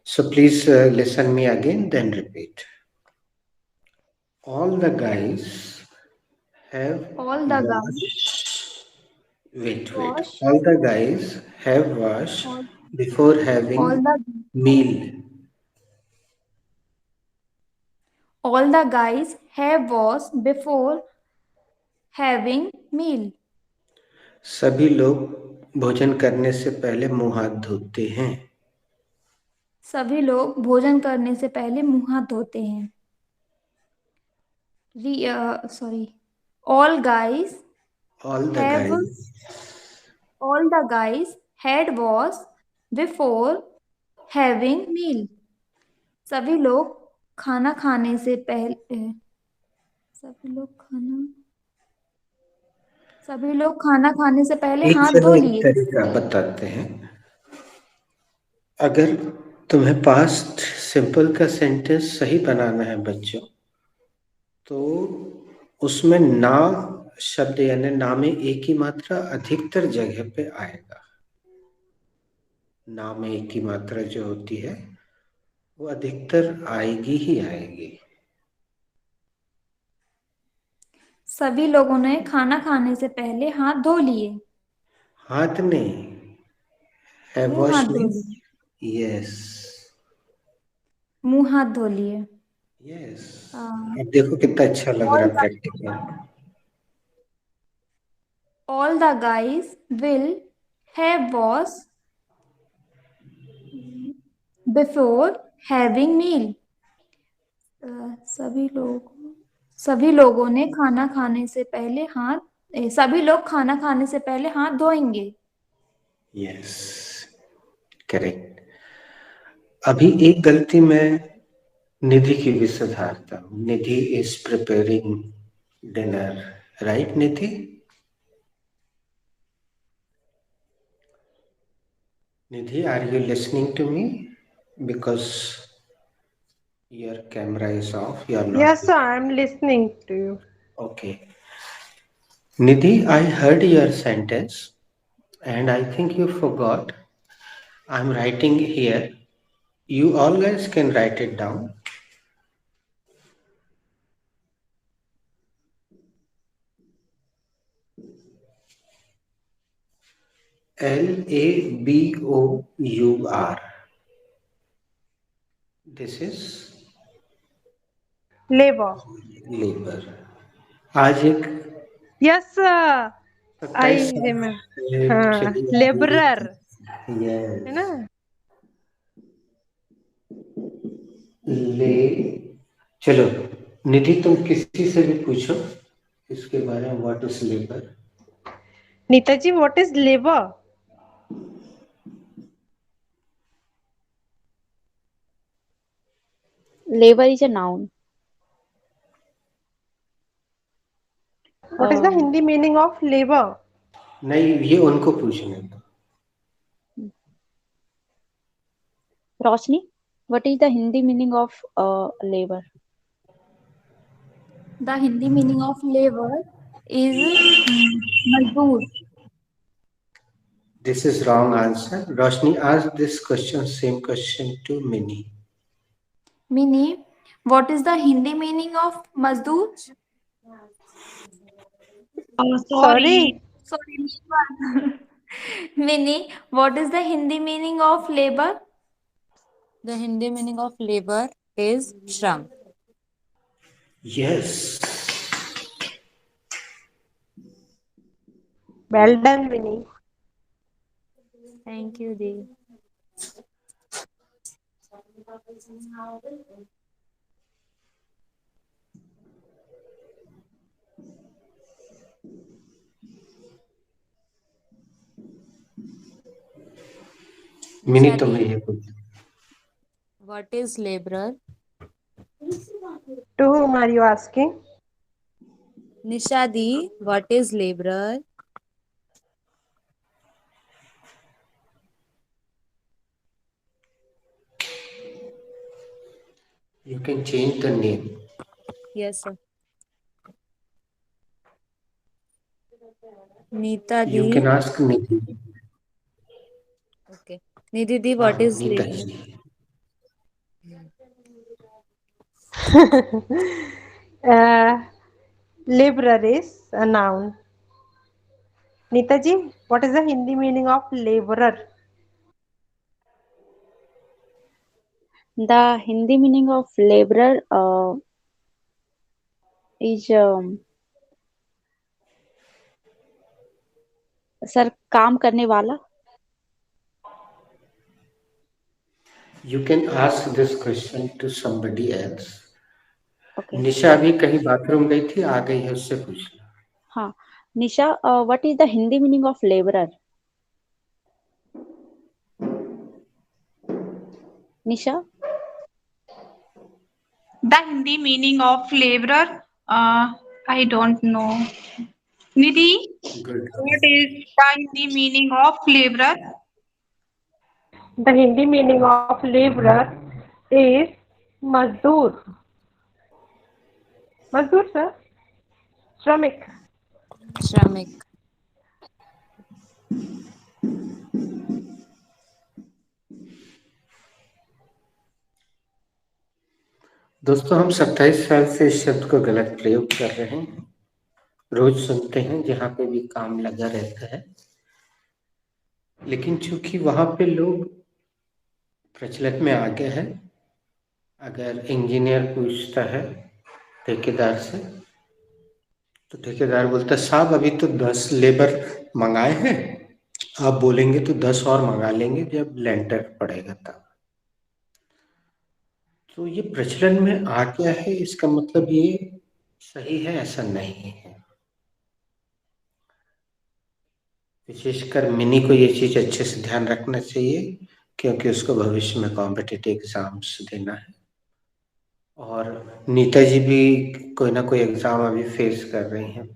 So please listen me again, then repeat. All the guys have All the guys washed. Wait. wash. All the guys have washed All, before all having the meal. all the guys have washed before having meal. सभी लोग भोजन करने से पहले मुंह हाथ धोते हैं. सभी लोग भोजन करने से पहले मुंह हाथ धोते हैं. Sorry. All guys All the have guys. all the guys had washed before having meal. सभी लोग खाना खाने से पहले सभी लोग खाना सभी लोग खाना खाने से पहले एक हाथ चलो धो एक लिए. तरीका बताते हैं. अगर तुम्हें पास्ट सिंपल का सेंटेंस सही बनाना है बच्चों, तो उसमें ना शब्द यानी ना में एक ही मात्रा अधिकतर जगह पे आएगा. ना में एक ही मात्रा जो होती है वो अधिकतर आएगी ही आएगी. सभी लोगों ने खाना खाने से पहले हाथ धो लिए. हाथ नहीं. हैव मुंह वॉश हाथ धो मीन्स लिए. यस. मुंह हाथ धो लिए. यस. Uh, अब देखो कितना अच्छा लग all रहा the, practical. all the guys will have washed before having meal. सभी लोग सभी लोगों ने खाना खाने से पहले सभी लोग खाना खाने से पहले हाथ धोएंगे. Yes, correct. अभी एक गलती मैं निधि की भी सुधारता हूँ. Nidhi is preparing dinner, right Nidhi? Nidhi, are you listening to me? Because your camera is off, you are not. Yes, sir, I'm listening to you. Okay. Nidhi, I heard your sentence and I think you forgot. I'm writing here. You all guys can write it down. Labour. This is Labor. labor. आज एक Yes, sir. 27 I साल remember. से हाँ, चली आ रही laborer. है yes. ना? ले चलो निधि, तुम किसी से भी पूछो इसके बारे में. What is labour? Neetaji, what is labor? Labor is a noun. What is the Uh, Hindi meaning of labor? नहीं, ये उनको पूछने दो. Roshni, what is the Hindi meaning of labor? The Hindi meaning of labor is मजदूर. This is wrong answer. Roshni, ask this question, same question to Mini. Mini, what is the Hindi meaning of मजदूर? Sorry. Sorry. Mini, what is the Hindi meaning of labor? The Hindi meaning of labor is shram. Yes. Well done, Winnie. Thank you, Dee. Mini, Nisha तुम्हें Dee, ये पूछ. what is laborer? To whom are you asking? Nisha Dee, what is laborer? You can change the name. Yes, sir. Neeta You can Dee, ask Nidhi. okay. Nidhi Dee, what is Neeta laborer? ji. uh, laborer is a noun. Neetaji, what is the Hindi meaning of laborer? The Hindi meaning of laborer is sir काम करने वाला. You can ask this question to somebody else. Okay. निशा अभी कहीं bathroom गई थी, आ गई है, उससे पूछ लो. हाँ, निशा, what is the Hindi meaning of laborer? Nisha, The Hindi meaning of laborer, I don't know. Nidhi, Good. what is the Hindi meaning of laborer? The Hindi meaning of laborer is mazdoor. Mazdoor, sir. Shramik. Shramik. दोस्तों, हम 27 साल से इस शब्द को गलत प्रयोग कर रहे हैं. रोज सुनते हैं, जहाँ पे भी काम लगा रहता है, लेकिन चूंकि वहां पे लोग प्रचलित में आ गए हैं. अगर इंजीनियर पूछता है ठेकेदार से, तो ठेकेदार बोलता है, साहब अभी तो 10 लेबर मंगाए हैं, आप बोलेंगे तो 10 और मंगा लेंगे जब लेंटर पड़ेगा तब. तो ये प्रचलन में आ गया है, इसका मतलब ये सही है ऐसा नहीं है. विशेषकर मिनी को ये चीज अच्छे से ध्यान रखना चाहिए, क्योंकि उसको भविष्य में कॉम्पिटिटिव एग्जाम्स देना है. और नीता जी भी कोई ना कोई एग्जाम अभी फेस कर रही हैं,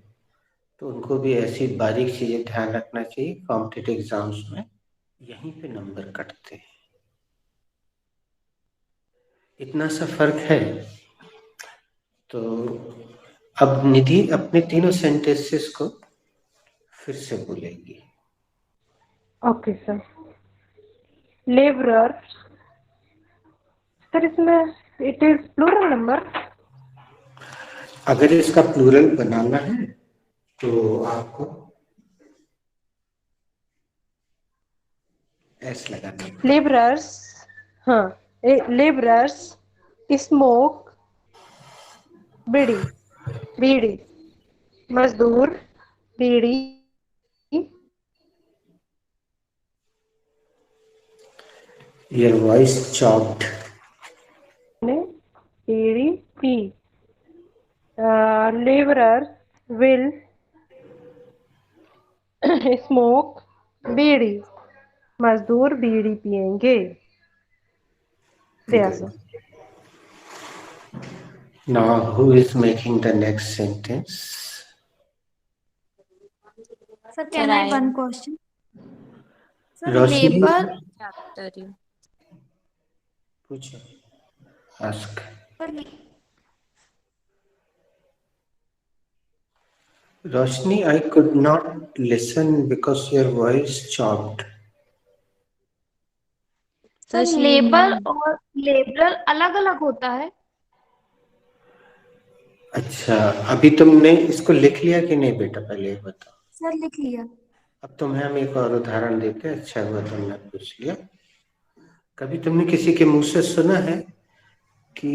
तो उनको भी ऐसी बारीक चीजें ध्यान रखना चाहिए. कॉम्पिटिटिव एग्जाम्स में यहीं पे नंबर कटते हैं, इतना सा फर्क है. तो अब निधि अपने तीनों सेंटेंसेस को फिर से बोलेगी. Okay, sir. Laborer. Sir, इसमें it is plural number. अगर इसका प्लूरल बनाना है तो आपको एस लगाना है. Laborers. हाँ. Laborers smoke बीड़ी. बीड़ी. मजदूर बीड़ी. Your voice chopped. ने बीड़ी पी. Laborers will smoke बीड़ी. मजदूर बीड़ी पिएंगे. There, sir. Now, who is making the next sentence? Sir, can Sir, I I- one question? Sir, Roshni labor. Chapter you. पूछो. Ask. Roshni, I could not listen because your voice chopped. Sir, she- labour और labourer अलग अलग होता है. अच्छा, अभी तुमने इसको लिख लिया कि नहीं बेटा, पहले ये बताओ. सर, लिख लिया. अब तुम्हें हम एक और उदाहरण देते हैं. अच्छा हुआ तुमने पूछ लिया. कभी तुमने किसी के मुंह से सुना है कि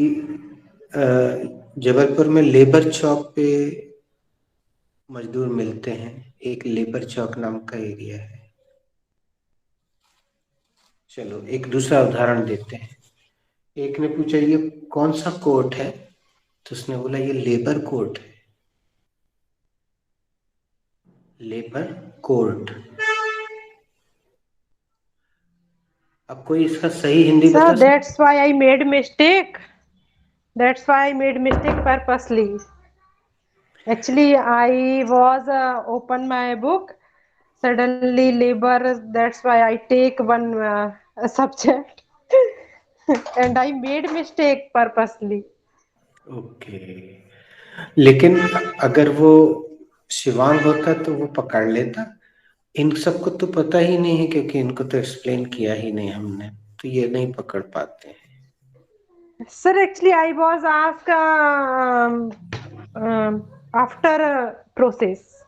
जबलपुर में लेबर चौक पे मजदूर मिलते हैं? एक लेबर चौक नाम का एरिया है. चलो एक दूसरा उदाहरण देते हैं. एक ने पूछा, ये कौन सा कोर्ट है? तो उसने बोला, ये लेबर कोर्ट है. Labour court. अब कोई इसका सही हिंदी Sir, बता सकता? that's why I made mistake. That's why I made mistake purposely. Actually, I was open my book. Suddenly labor. That's why I take one subject, and I made mistake purposely. Okay. लेकिन अगर वो शिवांग होता तो वो पकड़ लेता. इन सबको तो पता ही नहीं है, क्योंकि इनको तो एक्सप्लेन किया ही नहीं हमने, तो ये नहीं पकड़ पाते हैं. Sir, actually, I was asked after process.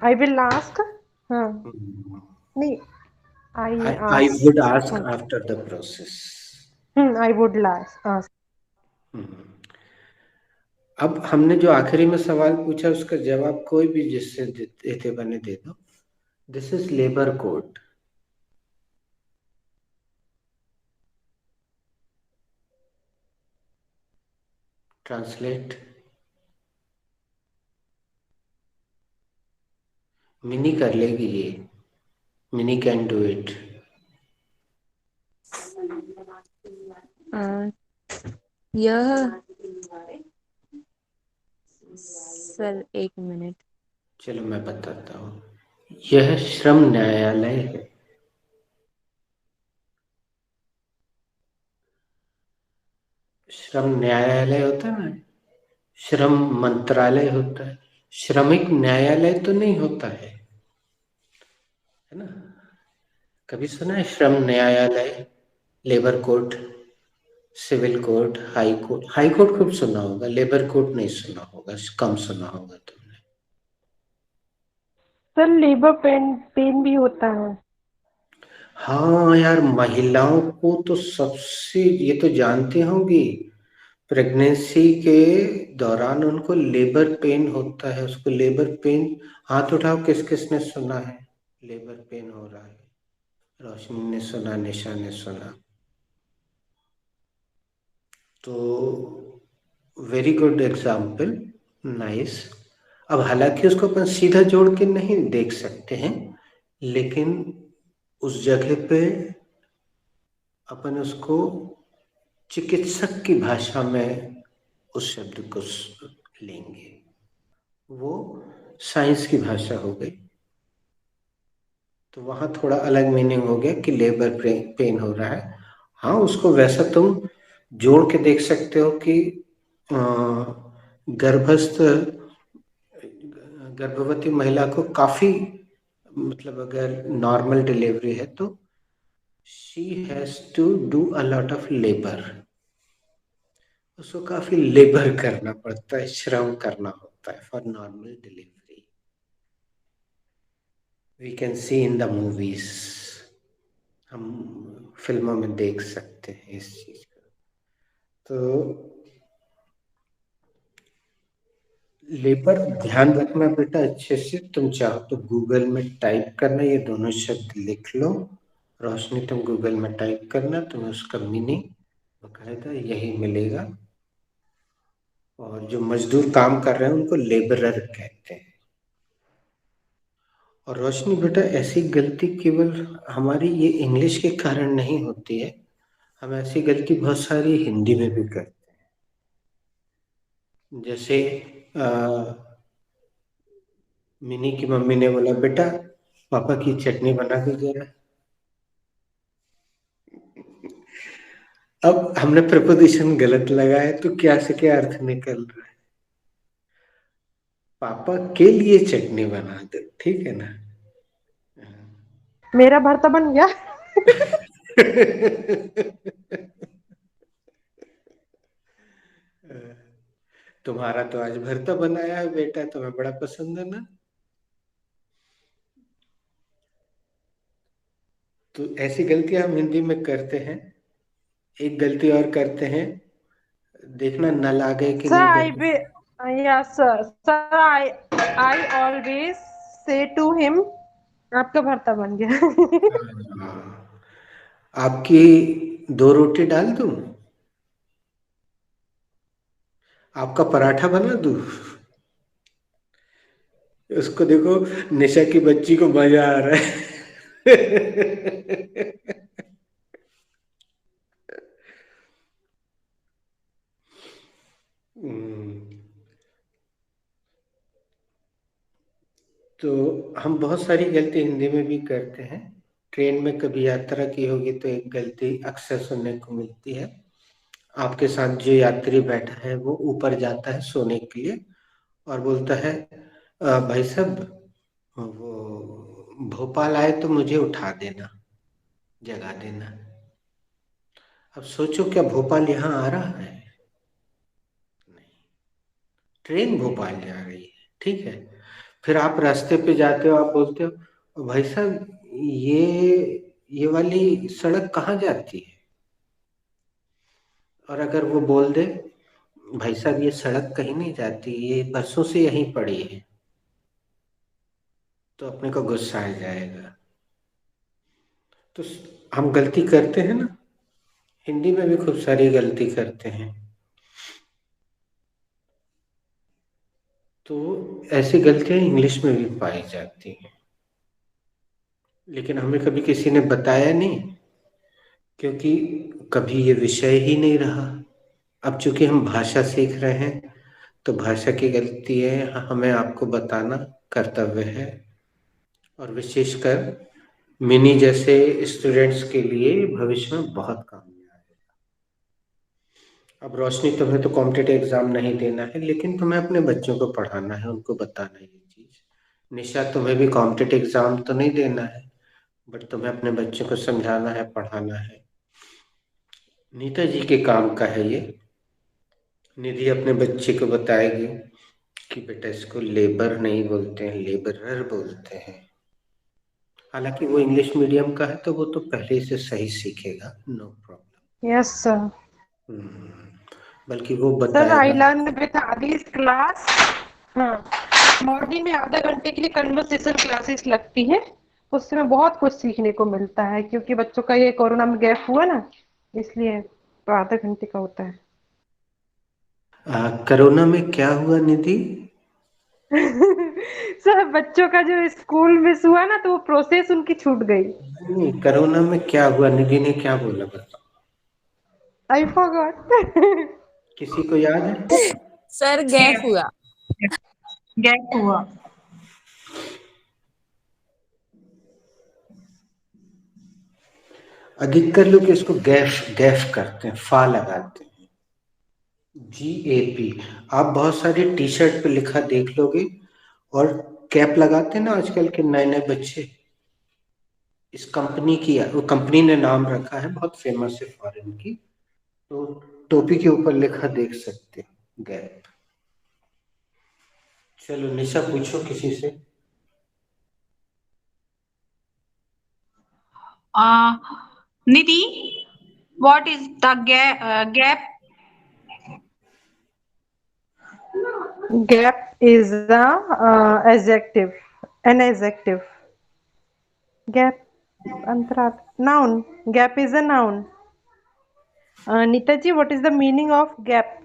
I will ask. हाँ नहीं I I would ask. ask after the process. I would ask. अब हमने जो आखिरी में सवाल पूछा उसका जवाब कोई भी जिससे देते बने दे दो. This is labour code. Translate. Mini कर लेगी ये. Mini can do it. यह सर 1 मिनट. चलो मैं बताता हूँ. यह श्रम न्यायालय है. श्रम न्यायालय होता है ना. श्रम मंत्रालय होता है. श्रमिक न्यायालय तो नहीं होता है ना. कभी सुना है श्रम न्यायालय, labour court, civil court, high court? High court खूब सुना होगा, लेबर कोर्ट नहीं सुना होगा, कम सुना होगा तुमने. सर लेबर पेन भी होता है. हाँ यार, महिलाओं को तो सबसे ये तो जानते होंगी, प्रेगनेंसी के दौरान उनको लेबर पेन होता है. उसको लेबर पेन. हाथ उठाओ किस किस ने सुना है लेबर पेन हो रहा है. रोशनी ने सुना, निशा ने सुना. तो वेरी गुड एग्जाम्पल. नाइस. अब हालांकि उसको अपन सीधा जोड़ के नहीं देख सकते हैं, लेकिन उस जगह पे अपन उसको चिकित्सक की भाषा में उस शब्द को लेंगे. वो साइंस की भाषा हो गई, तो वहां थोड़ा अलग मीनिंग हो गया कि लेबर पेन हो रहा है. हाँ, उसको वैसा तुम जोड़ के देख सकते हो कि गर्भवती महिला को काफी, मतलब अगर नॉर्मल डिलीवरी है तो she has to do a lot of labour. उसको काफी लेबर करना पड़ता है, श्रम करना होता है for normal delivery. We can see in the movies. हम फिल्मों में देख सकते हैं इस चीज को. तो लेबर ध्यान रखना बेटा अच्छे से. तुम चाहो तो गूगल में टाइप करना, ये दोनों शब्द लिख लो. रोशनी तुम गूगल में टाइप करना, तुम्हें उसका मीनिंग बकायदा यही मिलेगा. और जो मजदूर काम कर रहे हैं उनको लेबरर कहते हैं. और रोशनी बेटा, ऐसी गलती केवल हमारी ये इंग्लिश के कारण नहीं होती है. हम ऐसी गलती बहुत सारी हिंदी में भी करते हैं. जैसे मिनी की मम्मी ने बोला, बेटा पापा की चटनी बना के जरा. अब हमने प्रपोजिशन गलत लगाया तो क्या से क्या अर्थ निकल रहा है. पापा के लिए चटनी बना दो, ठीक है ना. मेरा भरता बन गया. तुम्हारा तो आज भरता बनाया है बेटा, तुम्हें बड़ा पसंद है ना. तो ऐसी गलतियां हम हिंदी में करते हैं. एक गलती और करते हैं, देखना नल आ गए कि Sir, नहीं. yes, sir. Sir, I always say to him, आपका भरता बन गया. आपकी 2 रोटी डाल दूं, आपका पराठा बना दूं. उसको देखो, निशा की बच्ची को मजा आ रहा है. तो हम बहुत सारी गलती हिंदी में भी करते हैं. ट्रेन में कभी यात्रा की होगी तो एक गलती अक्सर सुनने को मिलती है. आपके साथ जो यात्री बैठा है वो ऊपर जाता है सोने के लिए और बोलता है, भाई साहब वो भोपाल आए तो मुझे उठा देना, जगा देना. अब सोचो, क्या भोपाल यहाँ आ रहा है? नहीं। ट्रेन भोपाल जा रही है, ठीक है। फिर आप रास्ते पे जाते हो, आप बोलते हो भाई साहब ये वाली सड़क कहाँ जाती है? और अगर वो बोल दे भाई साहब ये सड़क कहीं नहीं जाती, ये बरसों से यहीं पड़ी है, तो अपने को गुस्सा आ जाएगा। तो हम गलती करते हैं ना, हिंदी में भी खूब सारी गलती करते हैं। तो ऐसी गलतियां इंग्लिश में भी पाई जाती हैं, लेकिन हमें कभी किसी ने बताया नहीं, क्योंकि कभी ये विषय ही नहीं रहा। अब चूंकि हम भाषा सीख रहे हैं, तो भाषा की गलती है, हमें आपको बताना कर्तव्य है। और विशेषकर मिनी जैसे स्टूडेंट्स के लिए भविष्य में बहुत काम में आएगा। अब रोशनी, तुम्हें तो कॉम्पिटिटिव एग्जाम नहीं देना है, लेकिन तुम्हें अपने बच्चों को पढ़ाना है, उनको बताना है ये चीज। निशा, तुम्हें भी कॉम्पिटिटिव एग्जाम तो नहीं देना है, बट तुम्हें अपने बच्चों को समझाना है, पढ़ाना है। नीता जी के काम का है ये। निधि अपने बच्चे को बताएगी कि बेटा इसको लेबर नहीं बोलते हैं, लेबरर बोलते हैं। हालांकि वो इंग्लिश मीडियम का है, तो वो तो पहले से सही सीखेगा, नो प्रॉब्लम। Yes, sir. बल्कि वो Sir, I बताएगा। learned with Adi's class. हाँ, मॉर्निंग में आधा घंटे के लिए कन्वर्सेशन क्लासेस लगती है, उसमें बहुत कुछ सीखने को मिलता है, क्योंकि बच्चों का ये कोरोना में गैप हुआ ना, इसलिए तो आधा घंटे का होता है। कोरोना में क्या हुआ निधि? सर, बच्चों का जो स्कूल मिस हुआ ना, तो वो प्रोसेस उनकी छूट गई। नहीं, कोरोना में क्या हुआ, निधि ने क्या बोला बताओ? I forgot. किसी को याद है? सर गैप हुआ। गैप हुआ। अधिकतर लोग इसको गैफ गैफ करते हैं, फा लगाते हैं, GAP। आप बहुत सारे टी शर्ट पे लिखा देख लोगे, और कैप लगाते हैं ना आजकल के नए नए बच्चे। इस कंपनी की, वो कंपनी ने नाम रखा है, बहुत फेमस है फॉरेन की। तो टोपी के ऊपर लिखा देख सकते हो, गैप। चलो निशा, पूछो किसी से। Uh, Nidhi, what is the gap? Gap is the adjective, an adjective. Gap, अंतराल, noun. Gap is a noun. Nitaji, what is the meaning of gap?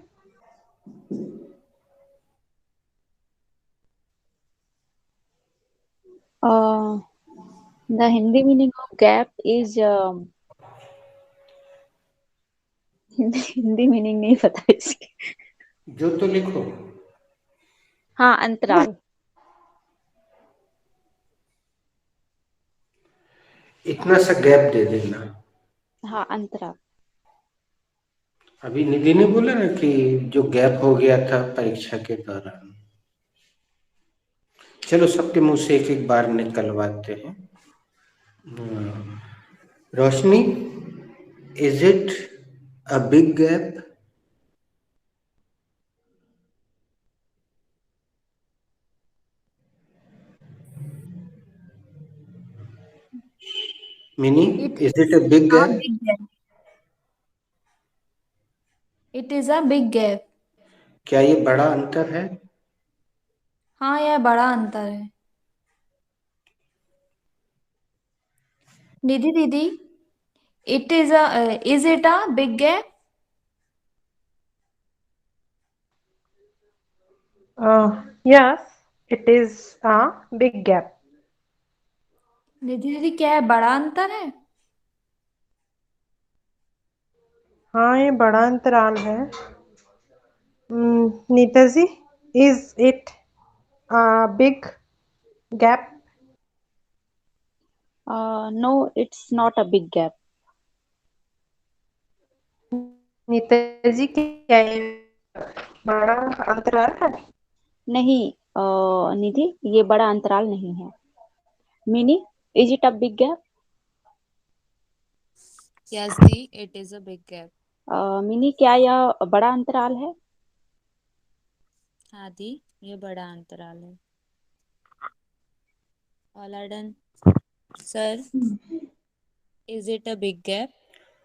The Hindi meaning of gap is Hindi meaning नहीं पता इसकी। जो तो लिखो। हाँ, अंतराल। इतना सा गैप दे देना। हाँ, अंतराल। अभी निधि ने बोला ना कि जो गैप हो गया था परीक्षा के दौरान। चलो सबके मुंह से एक एक बार निकलवाते हैं। Roshni, is it a big gap? Mini, It is is it a big a gap? big gap. It is a big gap. क्या ये बड़ा अंतर है? हाँ, यह बड़ा अंतर है। निधि दीदी, is it a big gap? Yes, it is a big gap. निधि दीदी, क्या है बड़ा अंतर है? हाँ, ये बड़ा अंतराल है। नीता जी, is it a big gap? No, it's not a big gap. Nita जी, क्या ये बड़ा अंतराल है? नहीं, निधि, ये बड़ा अंतराल नहीं है। Mini, is it a big gap? Yes, Di, it is a big gap. Mini क्या यह बड़ा अंतराल है? हाँ दी, ये बड़ा अंतराल है. All are done. Sir, is it a big gap?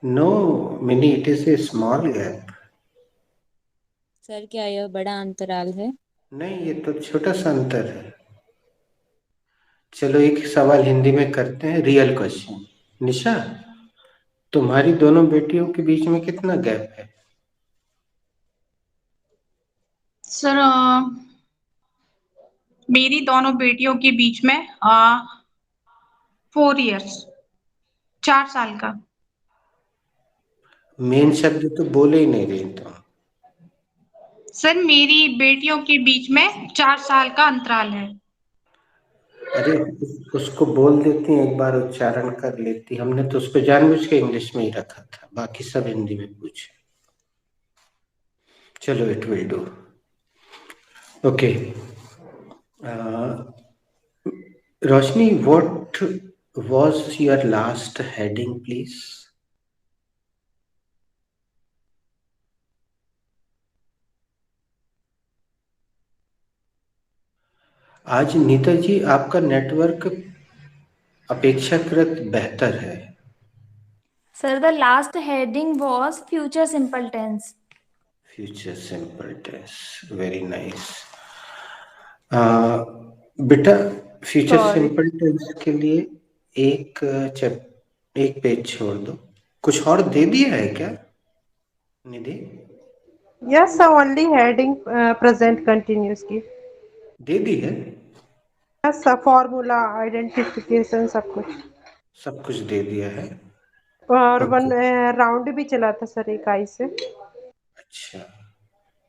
No, Mini, it is a small gap. Sir, क्या यह बड़ा अंतराल है? नहीं, ये तो छोटा सा अंतर है. चलो एक सवाल हिंदी में करते हैं, रियल क्वेश्चन. निशा, तुम्हारी दोनों बेटियों के बीच में कितना गैप है? सर मेरी दोनों बेटियों के बीच में 4 years, 4 साल का. मेन शब्द तो बोले ही नहीं रही तुम. सर मेरी बेटियों के बीच में 4 साल का अंतराल है. अरे उसको बोल देती, एक बार उच्चारण कर लेती. हमने तो उसको जानबूझ के इंग्लिश में ही रखा था, बाकी सब हिंदी में पूछे. चलो, it will do. Okay. Roshni, what was your last heading, please? आज नीता जी आपका नेटवर्क अपेक्षाकृत बेहतर है. Sir, the last heading was future simple tense. Future simple tense, very nice. बेटा, फ्यूचर Sorry. सिंपल टेंस के लिए एक पेज छोड़ दो. कुछ और दे दिया है क्या निधि? Yes, sir, only heading present continuous की. दे दी है. Yes, sir, formula, identification सब कुछ. सब कुछ दे दिया है. और Okay. 1 राउंड भी चला था सर इकाई से. अच्छा,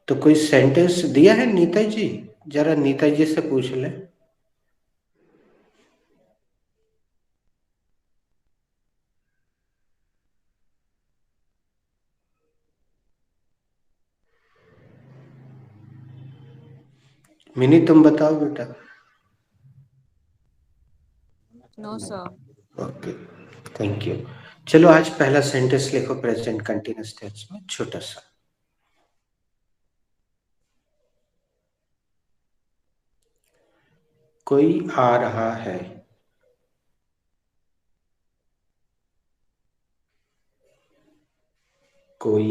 तो कोई सेंटेंस दिया है नीता जी? जरा नीता जी से पूछ ले. मिनी, तुम बताओ बेटा. No, sir. Okay, thank you. चलो आज पहला सेंटेंस लिखो प्रेजेंट कंटिन्यूअस टेंस में, छोटा सा. कोई आ रहा है. कोई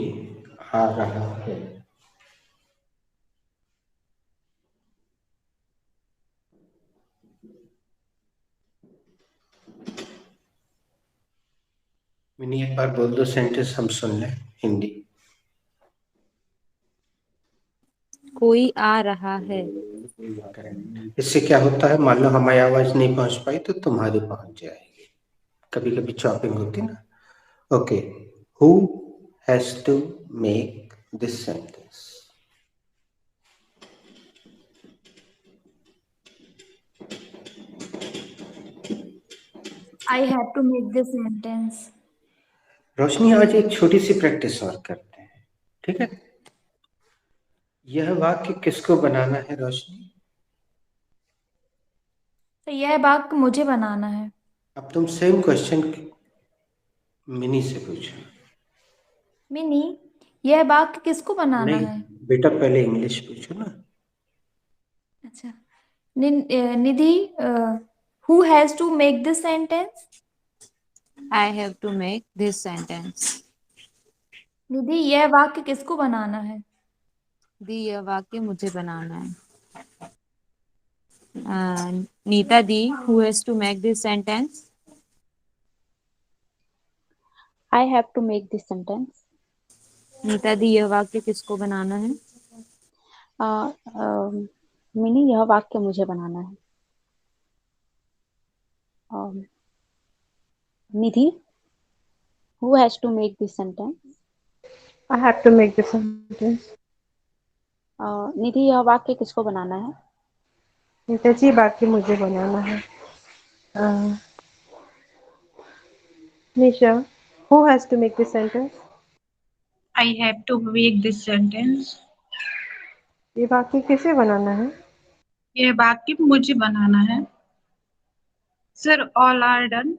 आ रहा है. मिनी, एक बार बोल दो सेंटेंस, हम सुन लें हिंदी. कोई आ रहा है. करेक्ट. इससे क्या होता है, मान लो हमारी आवाज नहीं पहुंच पाई तो तुम्हारी पहुंच जाएगी. कभी कभी चॉपिंग होती ना. Okay. Who has to make this sentence? I have to make this sentence. Roshni, आज एक छोटी सी प्रैक्टिस और करते हैं, ठीक है? यह वाक्य किसको बनाना है रोशनी? तो यह वाक्य मुझे बनाना है. अब तुम सेम क्वेश्चन मिनी से पूछो. मिनी, यह वाक्य किसको बनाना नहीं है? बेटा, पहले इंग्लिश पूछो ना. अच्छा. निधि, who has to make this sentence? I have to make this sentence. निधि, यह वाक्य किसको बनाना है? दी, यह वाक्य मुझे बनाना है. नीता दी, who has to make this sentence? I have to make this sentence. Nita दी, यह वाक्य किसको बनाना है? मिनी, यह वाक्य मुझे बनाना है. निधि, who has to make this sentence? I have to make this sentence. निधि, यह वाक्य किसको बनाना है? नीता जी, बाकी मुझे बनाना है. निशा, who has to make this sentence? I have to make this sentence. ये वाक्य किसे बनाना है? यह वाक्य मुझे बनाना है. Sir, all are done.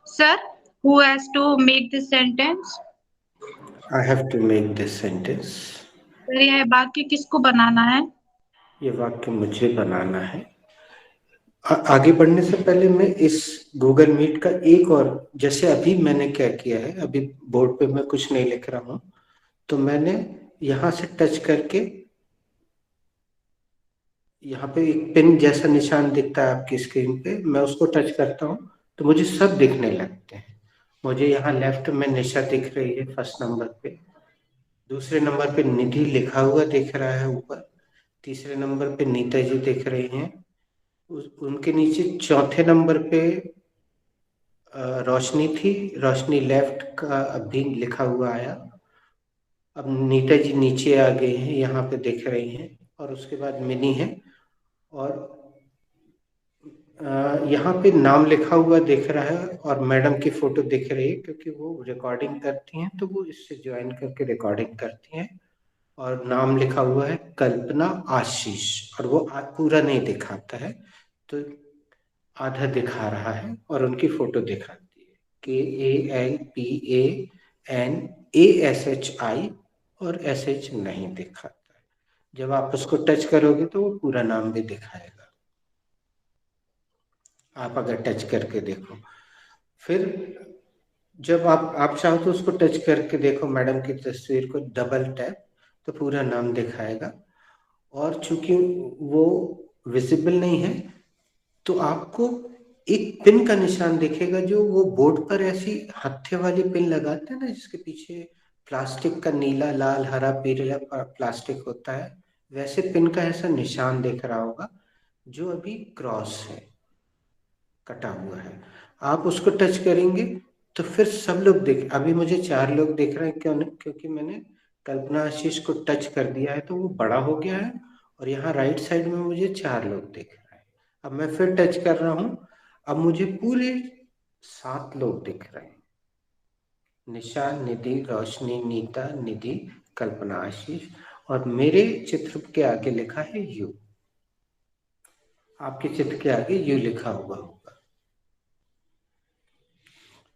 Sir, Who has to make this sentence? I have to make this sentence. Sir यह वाक्य किसको बनाना है? ये वाक्य मुझे बनाना है। आगे बढ़ने से पहले मैं इस गूगल मीट का एक और, जैसे अभी मैंने क्या किया है, अभी बोर्ड पे मैं कुछ नहीं लिख रहा हूँ, तो मैंने यहाँ से टच करके, यहाँ पे एक पिन जैसा निशान दिखता है आपकी स्क्रीन पे, मैं उसको टच करता हूँ तो मुझे सब दिखने लगते हैं। मुझे यहाँ लेफ्ट में निशा दिख रही है फर्स्ट नंबर पे, दूसरे नंबर पे निधि लिखा हुआ दिख रहा है ऊपर, तीसरे नंबर पे नीता जी दिख रही हैं, उनके नीचे चौथे नंबर पे रोशनी थी, रोशनी लेफ्ट का अभी लिखा हुआ आया। अब नीता जी नीचे आ गए हैं, यहाँ पे दिख रही हैं, और उसके बाद मिनी है, और यहाँ पे नाम लिखा हुआ दिख रहा है, और मैडम की फोटो दिख रही है क्योंकि वो रिकॉर्डिंग करती हैं, तो वो इससे ज्वाइन करके रिकॉर्डिंग करती हैं। और नाम लिखा हुआ है कल्पना आशीष, और वो पूरा नहीं दिखाता है, तो आधा दिखा रहा है, और उनकी फोटो दिखाती है KALPANASHI, और SH नहीं दिखाता है। जब आप उसको टच करोगे तो वो पूरा नाम भी दिखाएगा, आप अगर टच करके देखो। फिर जब आप चाहो तो उसको टच करके देखो, मैडम की तस्वीर को डबल टैप, तो पूरा नाम दिखाएगा। और चूंकि वो विजिबल नहीं है, तो आपको एक पिन का निशान दिखेगा, जो वो बोर्ड पर ऐसी हत्थे वाली पिन लगाते हैं ना, जिसके पीछे प्लास्टिक का नीला, लाल, हरा, पीला प्लास्टिक होता है, वैसे पिन का ऐसा निशान दिख रहा होगा, जो अभी क्रॉस है, कटा हुआ है। आप उसको टच करेंगे तो फिर सब लोग देख, अभी मुझे 4 लोग दिख रहे हैं, क्यों? क्योंकि मैंने कल्पना आशीष को टच कर दिया है, तो वो बड़ा हो गया है, और यहाँ राइट साइड में मुझे 4 लोग दिख रहे हैं। अब मैं फिर टच कर रहा हूँ, अब मुझे पूरे 7 लोग दिख रहे हैं, निशा, निधि, रोशनी, नीता, निधि, कल्पना आशीष, और मेरे चित्र के आगे लिखा है यू। आपके चित्र के आगे यू लिखा हुआ होगा,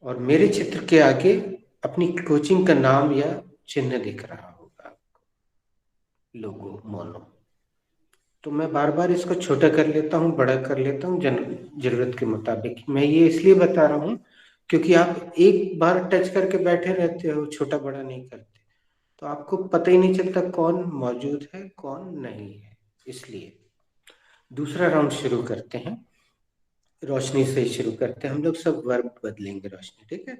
और मेरे चित्र के आगे अपनी कोचिंग का नाम या चिन्ह दिख रहा होगा आपको, लोगो, मोनो। तो मैं बार बार इसको छोटा कर लेता हूँ, बड़ा कर लेता हूँ जरूरत के मुताबिक। मैं ये इसलिए बता रहा हूँ क्योंकि आप एक बार टच करके बैठे रहते हो, छोटा बड़ा नहीं करते, तो आपको पता ही नहीं चलता कौन मौजूद है कौन नहीं है। इसलिए दूसरा राउंड शुरू करते हैं, रोशनी से शुरू करते हैं। हम लोग सब वर्ब बदलेंगे रोशनी, ठीक है?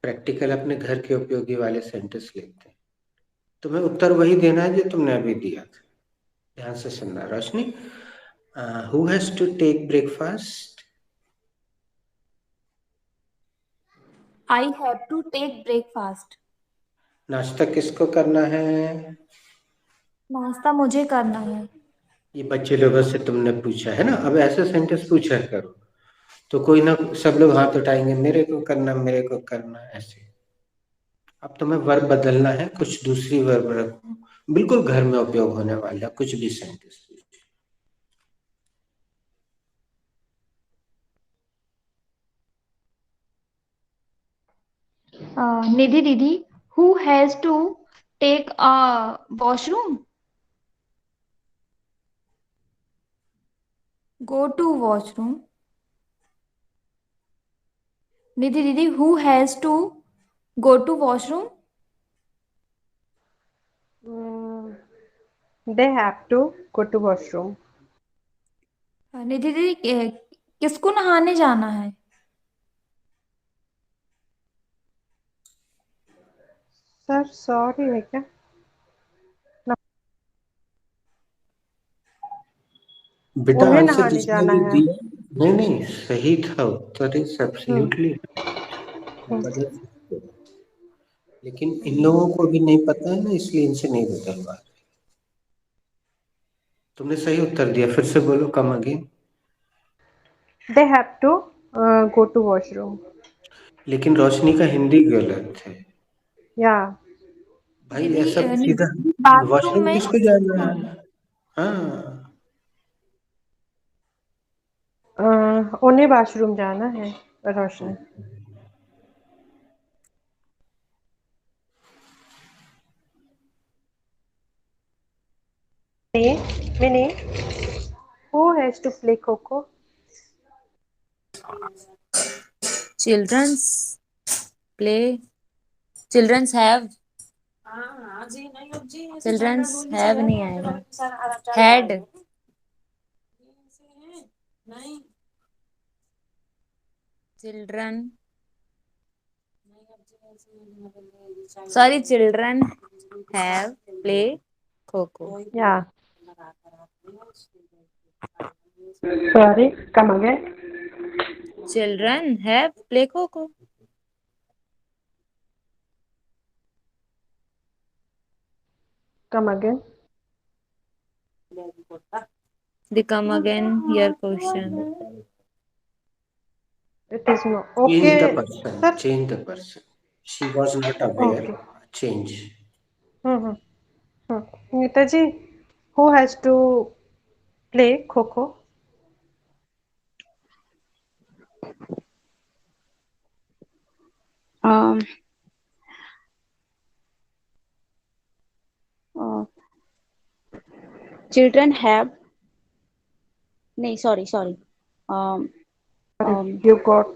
प्रैक्टिकल अपने घर के उपयोगी वाले सेंटेंस लेते हैं। तुम्हें उत्तर वही देना है जो तुमने अभी दिया था। ध्यान से सुनना Roshni. Who has to take breakfast? I have to take breakfast. नाश्ता किसको करना है? नाश्ता मुझे करना है। ये बच्चे लोगों से तुमने पूछा है ना, अब ऐसे सेंटेंस पूछा करो, तो कोई ना सब लोग हाथ उठाएंगे, मेरे को करना, मेरे को करना, ऐसे। अब तुम्हें वर्ब बदलना है, कुछ दूसरी वर्ब रखो, बिल्कुल घर में उपयोग होने वाला कुछ भी सेंटेंस। निधि दीदी, who has to take a washroom? Go to washroom. निधि दीदी, who has to go to washroom? They have to go to washroom. निधि दीदी, किसको नहाने जाना है? सर सॉरी है क्या? बेटा उन्हें आंसर नहाने जिसने जाना भी है। दिया, नहीं नहीं सही था उत्तर, इज एब्सोल्युटली, बदल सकते हो। लेकिन इन लोगों को भी नहीं पता है ना, इसलिए इनसे नहीं बदलवा रहे। तुमने सही उत्तर दिया, फिर से बोलो, come again. They have to go to washroom. लेकिन रोशनी का हिंदी गलत है Yeah. भाई, दीदी, ऐसा सीधा बाथरूम वॉशरूम में किसको जाना है? हाँ, उन्हें वॉशरूम जाना है रोशनी। Mini, who has to play Coco? Children's play. Children's have. Children's have नहीं आएगा. Had. Children. Sorry, children have play Coco. Yeah. Sorry, come again. Children have play Coco. Come again. They come again. Your question. It is no. Change the Okay, person. sir. Change the person. She was not aware. Okay. Change. Neetaji, who has to play Coco? Um, uh, children have. No, sorry. You got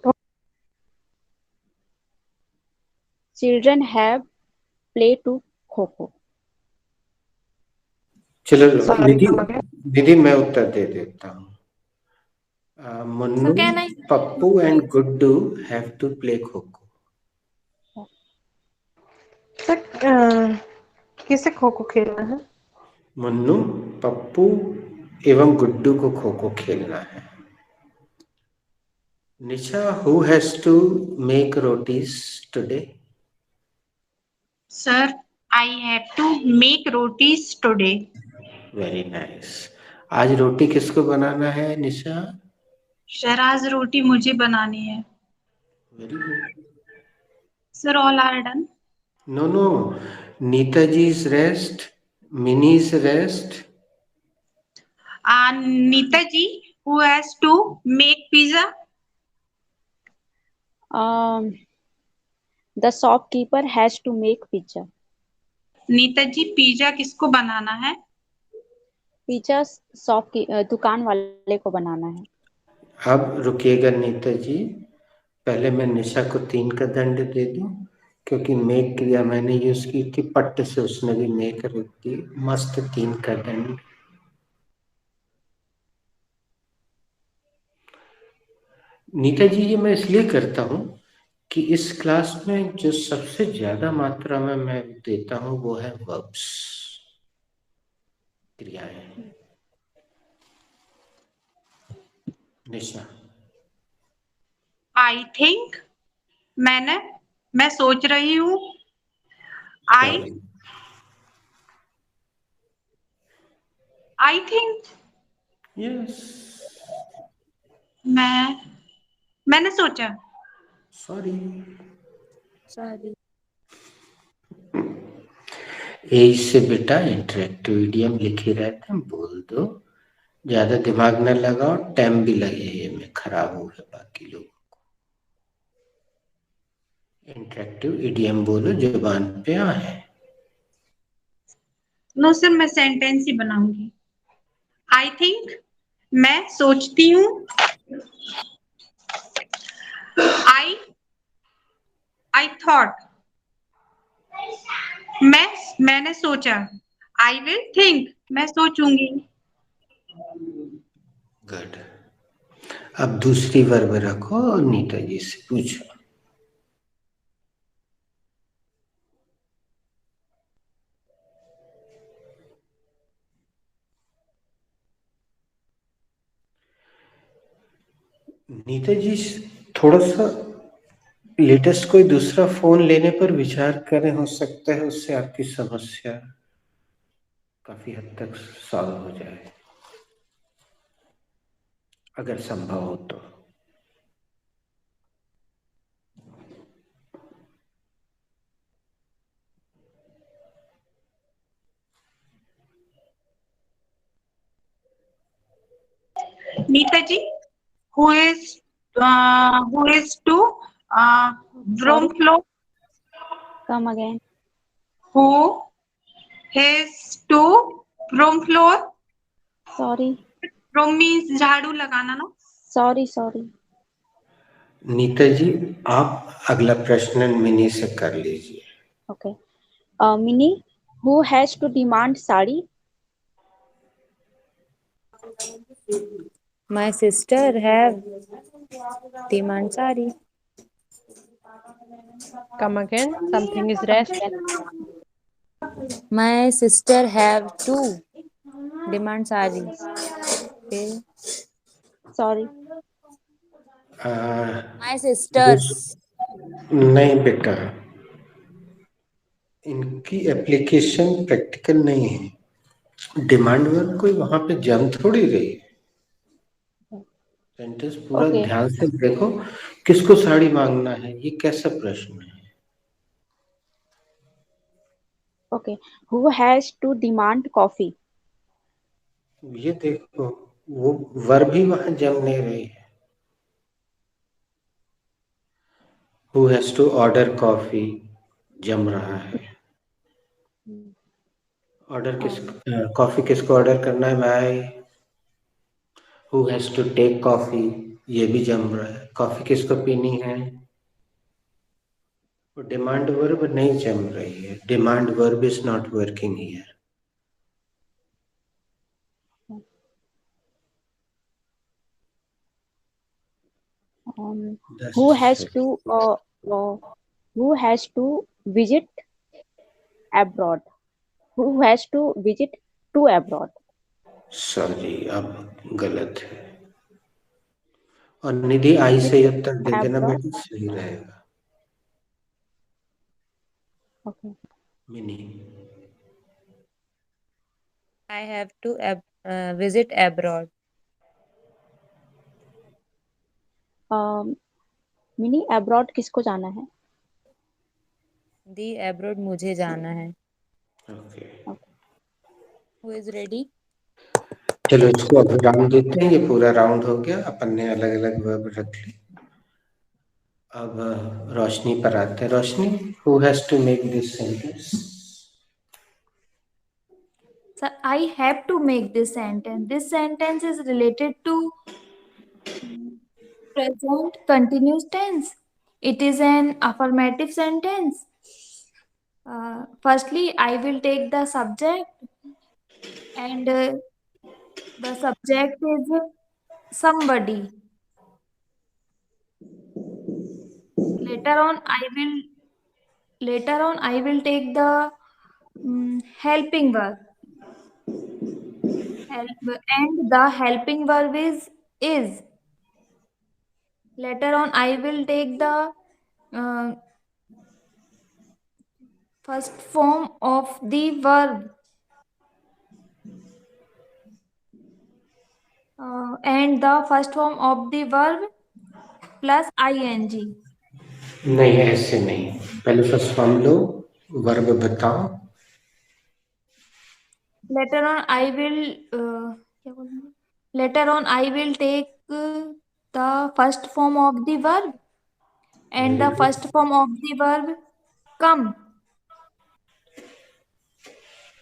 Children have play to Coco. चलो Sorry, दीदी, come again. दीदी मैं उत्तर दे देता हूँ. Munnu, क्या नहीं? Pappu and Guddu have to play Kho-Kho. Sir किसे खो खो खेलना है? मुन्नू, पप्पू एवं गुड्डू को खो खो खेलना है. निशा, who has to make rotis today? Sir, I have to make rotis today. Very nice. आज रोटी किसको बनाना है निशा? Sir, आज रोटी मुझे बनानी है. Very good. Sir, all are done. No. Neetaji's rest, Minnie's rest. Neetaji, who has to make pizza? The shopkeeper has to make pizza. Nitaji, pizza किसको बनाना है? पिज्जा शॉप की दुकान वाले को बनाना है. अब रुकिएगा नेताजी, पहले मैं निशा को 3 का दंड दे दूं, क्योंकि मेक क्रिया मैंने यूज की थी, पट्ट से उसने भी मेक रख दी. मस्त 3 का दंड. नेताजी, ये मैं इसलिए करता हूं कि इस क्लास में जो सबसे ज्यादा मात्रा में मैं देता हूं वो है वर्ब्स, क्रियाएं. निशा. I think, मैं सोच रही हूँ. I think. Yes. मैंने सोचा. Sorry. इससे बेटा इंटरेक्टिव इडियम लिखे रहते हैं, बोल दो, ज्यादा दिमाग न लगाओ. टाइम भी लगे में खराब हो गया बाकी लोगों को. इंटरेक्टिव इडियम बोलो, जुबान पे आए. नो सर, मैं सेंटेंस ही बनाऊंगी. आई थिंक, मैं सोचती हूँ. आई थॉट, मैंने सोचा. आई विल थिंक, मैं सोचूंगी. गुड. अब दूसरी वर्ब रखो और नीता जी से पूछो. नीता जी, थोड़ा सा लेटेस्ट कोई दूसरा फोन लेने पर विचार करें, हो सकता है उससे आपकी समस्या काफी हद तक सॉल्व हो जाए, अगर संभव हो तो. नीता जी, who is to broom floor? Come again. Who is to broom floor? Sorry. Broom means झाड़ू लगाना ना. Sorry. नीता जी, आप अगला प्रश्न मिनी से कर लीजिए। Okay. Mini, who has to demand sari? My sister have demand sari. Come again. Something is rest. My sister have to demand sari. Okay. Sorry. My sisters. नहीं बेटा, इनकी एप्लीकेशन प्रैक्टिकल नहीं है। डिमांड वर्ब कोई वहां पे जम थोड़ी रही है। सेंटेंस पूरा Okay. ध्यान से देखो, किसको साड़ी मांगना है, ये कैसा प्रश्न है। Okay. Who has to demand coffee? ये देखो, वो वर्ब भी वहां जम नहीं रही है। Who has to order coffee जम रहा है। ऑर्डर कॉफी किसको ऑर्डर करना है, मैं। Who has to take coffee, ये भी जम रहा है। कॉफी किसको पीनी है, वो डिमांड वर्ब नहीं जम रही है। Demand verb is not working here. Who has to visit abroad? Who has to visit to abroad? Sorry, अब गलत है। और निधि आई से उत्तर दे देना Abroad. बेटा, सही रहेगा। Okay. Mini, I have to visit abroad. Mini, abroad किसको जाना है? The abroad मुझे जाना है. ओके। Who is ready? चलो इसको अब राउंड देते हैं, ये पूरा राउंड हो गया, अपन ने अलग अलग वर्ब रख ली। अब रोशनी पर आते हैं। Roshni, who has to make this sentence? Sir, I have to make this sentence. This sentence is related to present continuous tense. It is an affirmative sentence. Firstly, I will take the subject, and the subject is somebody. Later on, I will take the helping verb. And the helping verb is. Later on, I will take the first form of the verb. And the first form of the verb plus ing. नहीं, ऐसे नहीं। पहले first form लो, verb बताओ। Later on, I will take the first form of the verb, and the first form of the verb come.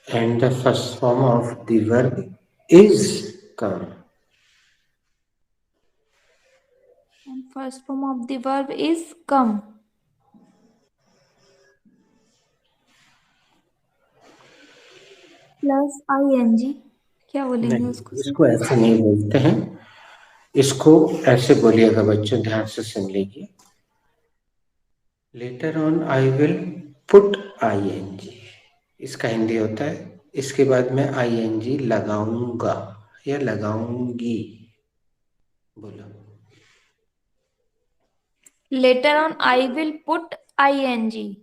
And the first form of the verb is come. And first form of the verb is come. Plus ing. क्या बोलेंगे नहीं, उसको? इसको ऐसे नहीं बोलते हैं, इसको ऐसे बोलिएगा बच्चों, ध्यान से सुन लीजिए। Later on I will put ing, इसका हिंदी होता है इसके बाद में ing लगाऊंगा या लगाऊंगी। बोलो। Later on, I will put ing.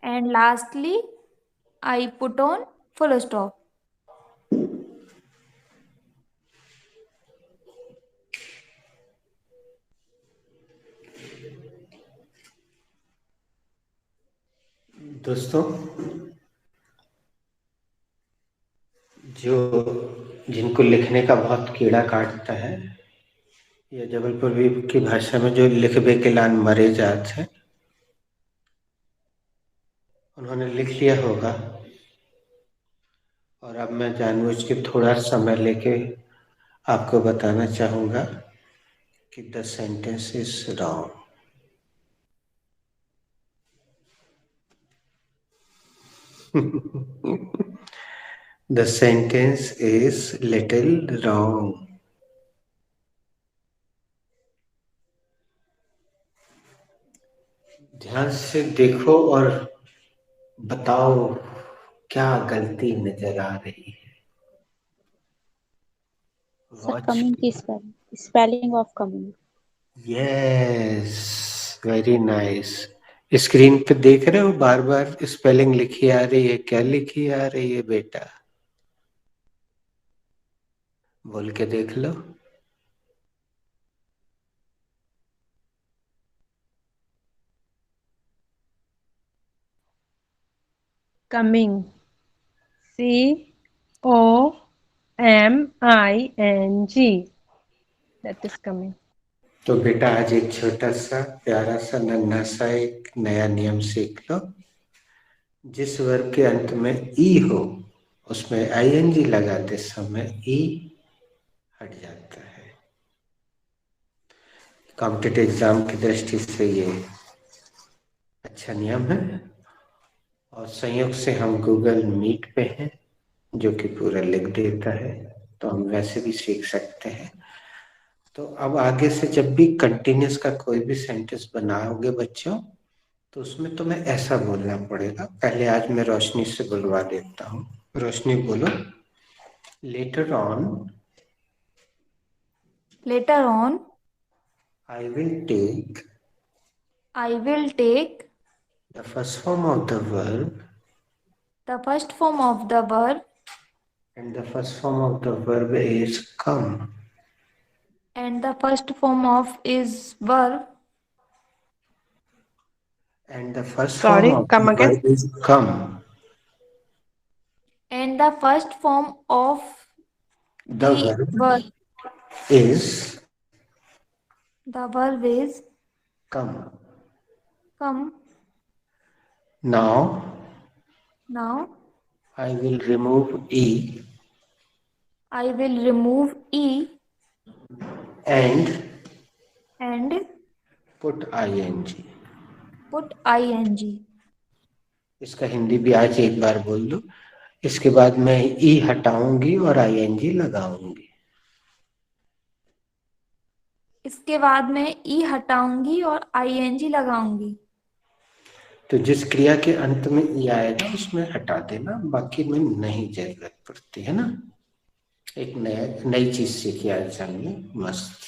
And lastly, I put on full stop. दोस्तों, जो जिनको लिखने का बहुत कीड़ा काटता है, या जबलपुर की भाषा में जो लिखबे के लान मरे जात है, उन्होंने लिख लिया होगा और अब मैं जानबूझ के थोड़ा समय लेके आपको बताना चाहूंगा कि the sentence is wrong. The sentence is little wrong. ध्यान से देखो और बताओ क्या गलती नजर आ रही है। Sir, Watch. coming की spelling of coming. Yes, very nice. Screen पे देख रहे हो बार बार स्पेलिंग लिखी आ रही है, क्या लिखी आ रही है बेटा? बोल के देख लो। Coming. COMING. That is coming. तो बेटा आज एक छोटा सा प्यारा सा नन्हा सा एक नया नियम सीख लो। जिस वर्ब के अंत में ई हो उसमें आईएनजी लगाते समय ई हट जाता है। कॉम्पिटिटिव एग्जाम की दृष्टि से ये अच्छा नियम है और संयोग से हम गूगल मीट पे हैं जो कि पूरा लिख देता है, तो हम वैसे भी सीख सकते हैं। तो अब आगे से जब भी कंटिन्यूस का कोई भी सेंटेंस बनाओगे बच्चों, तो उसमें तुम्हें ऐसा बोलना पड़ेगा। पहले आज मैं रोशनी से बुलवा देता हूँ। रोशनी बोलो। Later on I will take I will take the first form of the verb the first form of the verb and the first form of the verb is come. and the first form of is verb And the first Sorry, form of come the again. verb is come. and the first form of The the verb verb is come. Now Now I will remove E I will remove E and and put ing. put ing. इसका हिंदी भी आज एक बार बोल दो। इसके बाद मैं ई हटाऊंगी और आईएनजी लगाऊंगी। इसके बाद मैं ई हटाऊंगी और ing लगाऊंगी। तो जिस क्रिया के अंत में ई आएगा उसमें हटा देना, बाकी में नहीं जरूरत पड़ती है ना। एक नई चीज सीखी आज हमने, मस्त।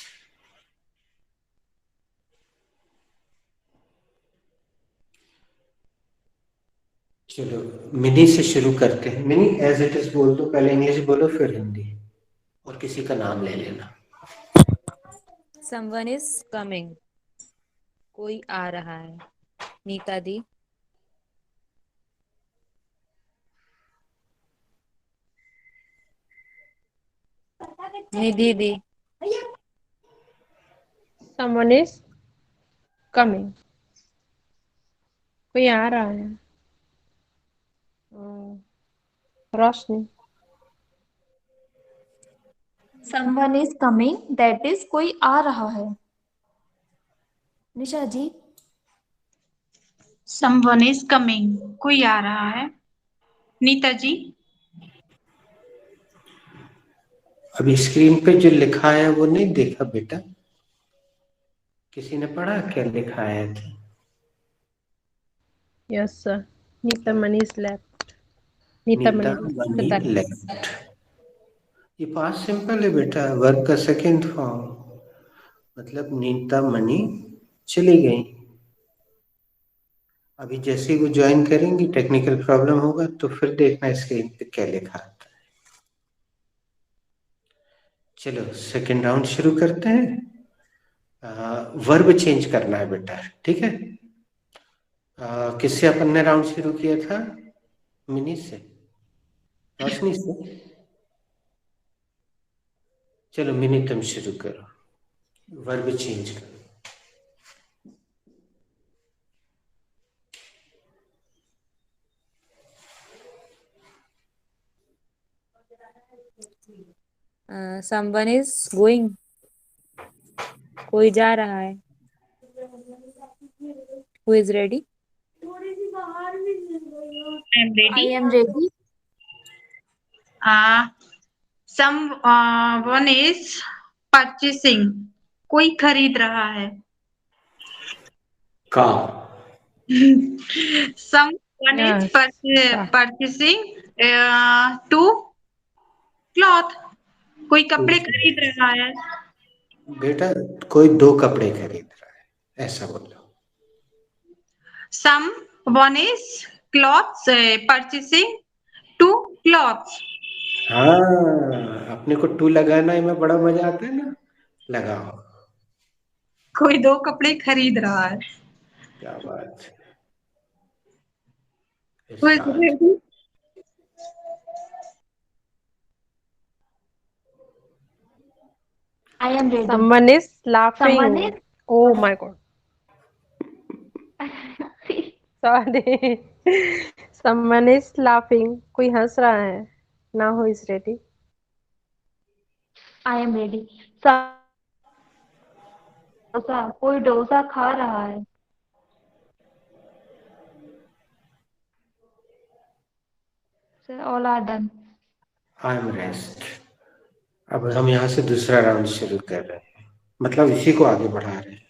चलो मिनी से शुरू करते हैं। मिनी एज इट इज बोल दो, पहले इंग्लिश बोलो फिर हिंदी, और किसी का नाम ले लेना। Someone is coming. कोई आ रहा है। नीता दी। निधि दी। Someone is coming. कोई आ रहा है। रोशनी। Someone is coming, that is कोई आ रहा है। निशा जी। Someone is coming. कोई आ रहा है। नीता जी। अभी स्क्रीन पे जो लिखा है वो नहीं देखा बेटा? किसी ने पढ़ा क्या लिखा है? Yes, sir. Nita Mani is left. Nita Nita Mani Mani left. Left. ये पास्ट सिंपल है बेटा, वर्ब का सेकंड फॉर्म। मतलब नीता मनी चली गई। अभी जैसे ही वो ज्वाइन करेंगी टेक्निकल प्रॉब्लम होगा तो फिर देखना स्क्रीन पे क्या लिखा आता है। चलो सेकंड राउंड शुरू करते हैं। वर्ब चेंज करना है बेटा, ठीक है? किससे अपन ने राउंड शुरू किया था? मिनी से, रोशनी से। चलो मिनी तुम शुरू करो, वर्ब चेंज करो। Someone is going. कोई जा रहा है. Who is ready? I'm I ready. am ready. Someone is purchasing. कोई खरीद रहा है. car. Someone is Yes. purchasing two cloth. कोई कपड़े खरीद रहा है. बेटा कोई 2 कपड़े खरीद रहा है, ऐसा बोलो. Someone is purchasing two cloths. हाँ, अपने को टू लगाना में बड़ा मजा आता है ना. लगाओ. कोई 2 कपड़े खरीद रहा है. क्या बात है. Who is Irshad. ready? I am ready. Someone is laughing. Someone is. Oh my God. Sorry. Someone is laughing. कोई हंस रहा है. Now who is ready? I am ready. Dosa. कोई डोसा खा रहा है. Sir, all are done. I am rest. अब हम यहाँ से दूसरा राउंड शुरू कर रहे हैं, मतलब इसी को आगे बढ़ा रहे हैं.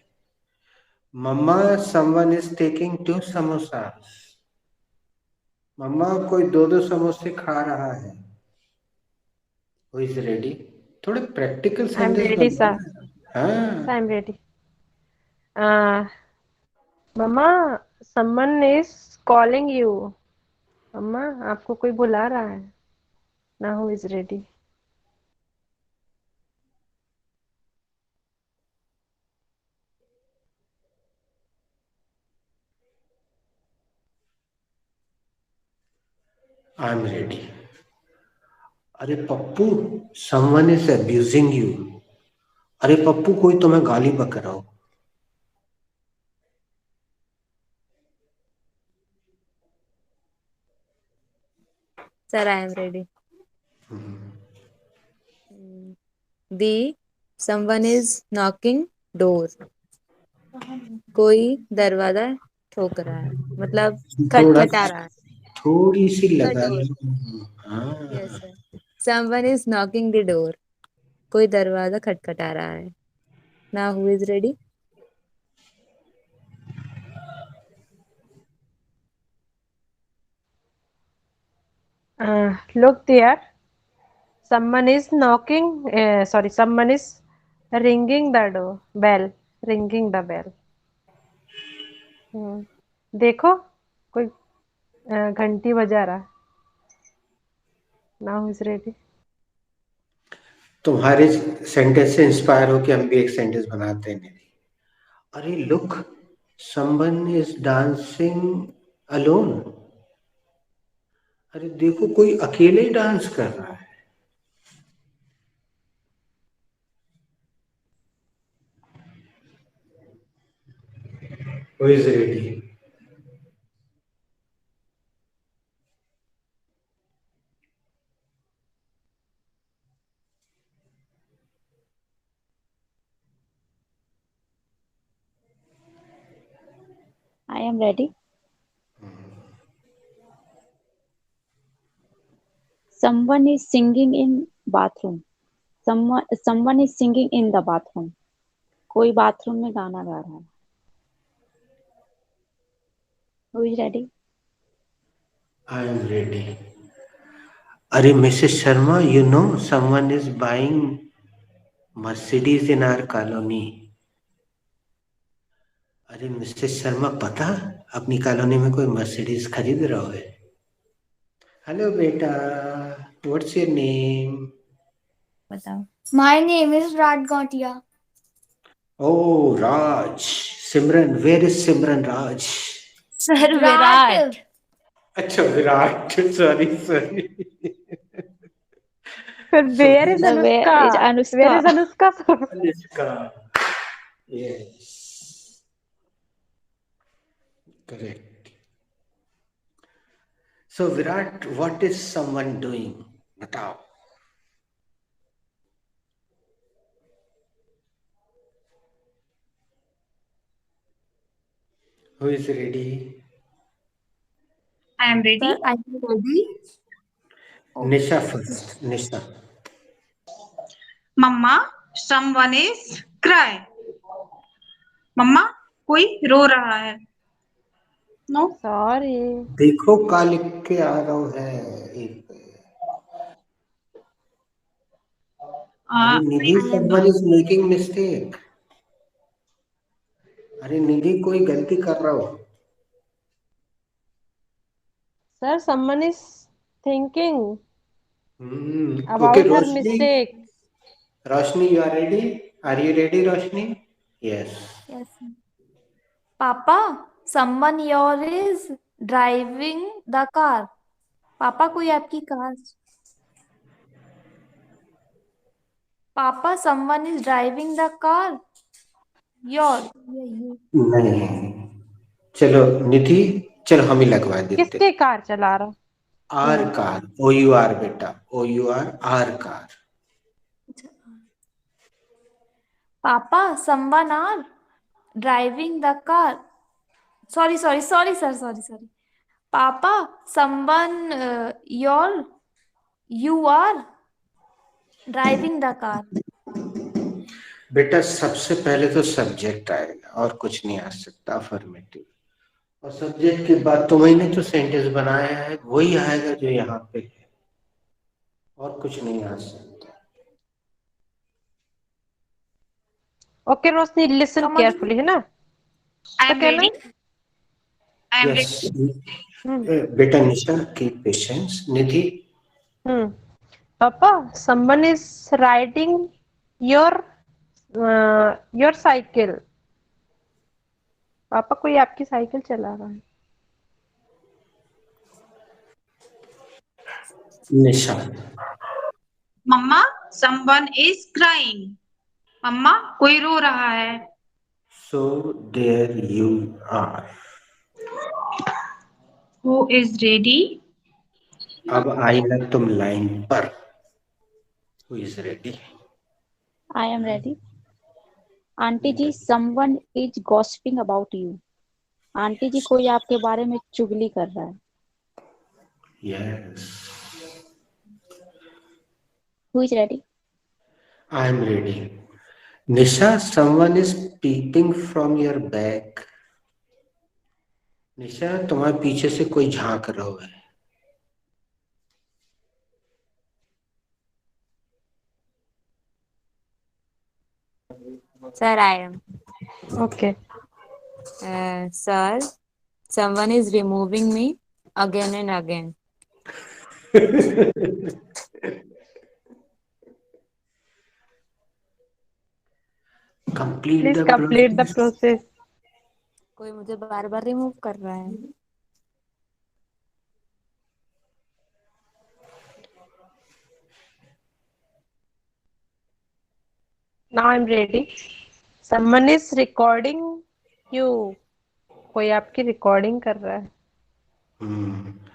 Mumma someone is taking 2 samosas. Mumma कोई 2 समोसे खा रहा है. Who is ready? थोड़े practical I am sentence ready, sir. बनाना. हाँ. I am ready. Mama, someone is calling you. मम्मा आपको कोई बुला रहा है. Now who is ready? I am ready. अरे Pappu someone is abusing you. अरे पप्पू कोई तुम्हें गाली बक रहा हो. Sir, I am ready. The someone is knocking door. कोई दरवाजा ठोक रहा है, मतलब खटखटा रहा है. थोड़ी सी लगा door. लो. हाँ. Yes, sir. Someone is knocking the door. कोई दरवाजा खटखटा रहा है. Now who is ready? Look there. Someone is knocking. Sorry, someone is ringing the bell. Ringing the bell. देखो कोई घंटी बजा रहा है. Now who is ready? तुम्हारे सेंटेंस से इंस्पायर हो कि हम भी एक सेंटेंस बनाते हैं. अरे look someone is dancing alone. अरे देखो कोई अकेले ही डांस कर रहा है. Who is ready? I am ready. Someone is singing in bathroom. Someone is singing in the bathroom. कोई बाथरूम में गाना गा रहा है. Who is ready? I am ready. अरे Mrs Sharma, you know someone is buying Mercedes in our colony. अरे Mrs Sharma पता अपनी कॉलोनी में कोई मर्सिडीज खरीद रहा है. हेलो बेटा, व्हाट्स योर नेम? बताओ. My name is Raj Gatia. Oh, Raj. Simran, where is Simran Raj? Sir, Virat. अच्छा विराट. सॉरी. फिर where is Where is Anushka? Anushka? Where is Anushka? Anushka. Yes. Correct. So Virat, what is someone doing? बताओ. Who is ready? I am ready. Sir, are you ready? Nisha first. Nisha. Mama, someone is cry. मम्मा कोई रो रहा है. No. Sorry. देखो का लिख के आ रहा है एक पे। अरे निधि, someone is making mistake. अरे निधि कोई गलती कर रहा हो। Sir someone is thinking Okay, about her Roshni. Mistake. Roshni, you are ready? Are you ready, Roshni? Yes. Yes. Papa, someone your is driving the car. पापा कोई आपकी कार। पापा, someone is driving the car. Your, you. नहीं, चलो निधि, चलो हम ही लगवा देते। किसकी कार चला रहा? आर कार, OUR बेटा, OUR our car. Papa, someone are driving the car. Sorry, sir. Sorry. Papa, someone you are driving the car. बेटा सबसे पहले तो सब्जेक्ट आएगा और कुछ नहीं आ सकता अफर्मेटिव, और सब्जेक्ट के बाद तो मैंने जो सेंटेंस बनाया है वही आएगा जो यहाँ पे है, और कुछ नहीं आ सकता। ओके रोशनी, लिसन केयरफुली, है ना? I am ready. I am yes ready. बेटा निशा, कीप पेशेंस। निधि। पापा, someone is riding your cycle. पापा कोई आपकी साइकिल चला रहा है। निशा। मम्मा, someone is crying. मम्मा कोई रो रहा है. So there you are. Who is ready? अब आई ना तुम लाइन पर। Who is ready? I am ready. Aunty ji, someone is gossiping about you. Aunty ji कोई आपके बारे में चुगली कर रहा है। Yes. Who is ready? I am ready. Nisha, someone is peeping from your back. निशा, तुम्हारे पीछे से कोई झांक रहा है। Sir, I am. Okay. Sir, someone is removing me again and again. Please complete the process. कोई मुझे बार बार रिमूव कर रहा है। Now I am ready. Someone is recording you. कोई आपकी रिकॉर्डिंग कर रहा है।